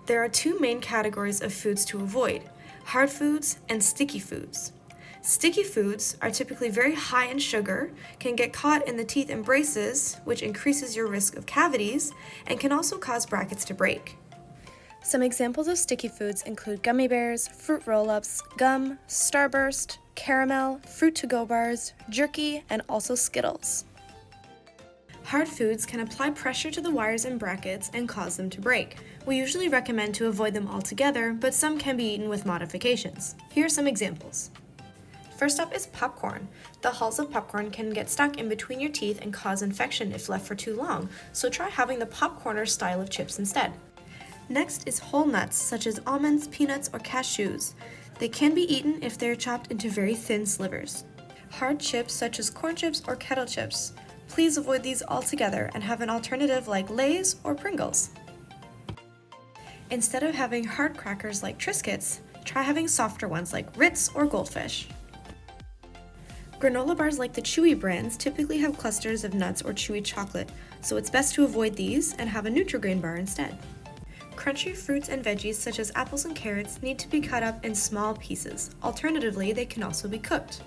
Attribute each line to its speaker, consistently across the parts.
Speaker 1: There are two main categories of foods to avoid: hard foods and sticky foods. Sticky foods are typically very high in sugar, can get caught in the teeth and braces, which increases your risk of cavities, and can also cause brackets to break. Some examples of sticky foods include gummy bears, fruit roll-ups, gum, Starburst, caramel, fruit to-go bars, jerky, and also Skittles. Hard foods can apply pressure to the wires and brackets and cause them to break. We usually recommend to avoid them altogether, but some can be eaten with modifications. Here are some examples. First up is popcorn. The hulls of popcorn can get stuck in between your teeth and cause infection if left for too long, so try having the popcorner style of chips instead. Next is whole nuts, such as almonds, peanuts, or cashews. They can be eaten if they are chopped into very thin slivers. Hard chips such as corn chips or kettle chips. Please avoid these altogether and have an alternative like Lay's or Pringles. Instead of having hard crackers like Triscuits, try having softer ones like Ritz or Goldfish. Granola bars like the Chewy brands typically have clusters of nuts or chewy chocolate, so it's best to avoid these and have a Nutri-Grain bar instead. Crunchy fruits and veggies such as apples and carrots need to be cut up in small pieces. Alternatively, they can also be cooked.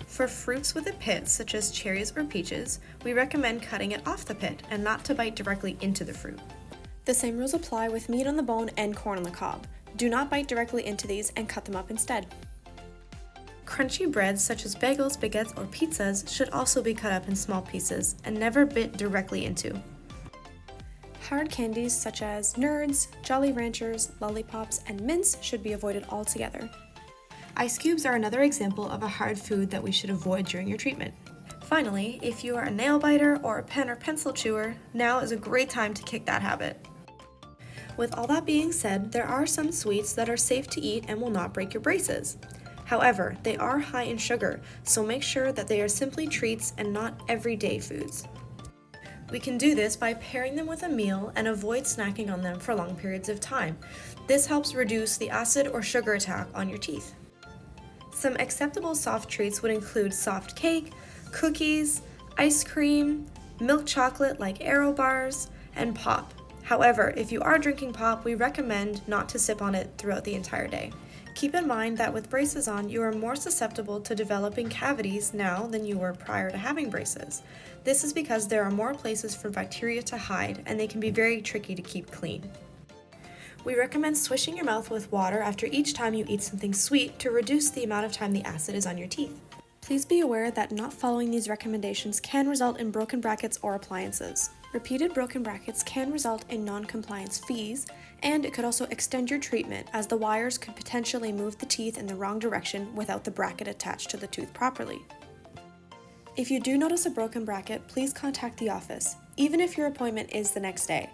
Speaker 1: For fruits with a pit, such as cherries or peaches, we recommend cutting it off the pit and not to bite directly into the fruit. The same rules apply with meat on the bone and corn on the cob. Do not bite directly into these and cut them up instead. Crunchy breads such as bagels, baguettes, or pizzas should also be cut up in small pieces and never bit directly into. Hard candies such as Nerds, Jolly Ranchers, lollipops, and mints should be avoided altogether. Ice cubes are another example of a hard food that we should avoid during your treatment. Finally, if you are a nail biter or a pen or pencil chewer, now is a great time to kick that habit. With all that being said, there are some sweets that are safe to eat and will not break your braces. However, they are high in sugar, so make sure that they are simply treats and not everyday foods. We can do this by pairing them with a meal and avoid snacking on them for long periods of time. This helps reduce the acid or sugar attack on your teeth. Some acceptable soft treats would include soft cake, cookies, ice cream, milk chocolate like Aero bars, and pop. However, if you are drinking pop, we recommend not to sip on it throughout the entire day. Keep in mind that with braces on, you are more susceptible to developing cavities now than you were prior to having braces. This is because there are more places for bacteria to hide, and they can be very tricky to keep clean. We recommend swishing your mouth with water after each time you eat something sweet to reduce the amount of time the acid is on your teeth. Please be aware that not following these recommendations can result in broken brackets or appliances. Repeated broken brackets can result in non-compliance fees, and it could also extend your treatment as the wires could potentially move the teeth in the wrong direction without the bracket attached to the tooth properly. If you do notice a broken bracket, please contact the office, even if your appointment is the next day.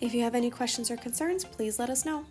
Speaker 1: If you have any questions or concerns, please let us know.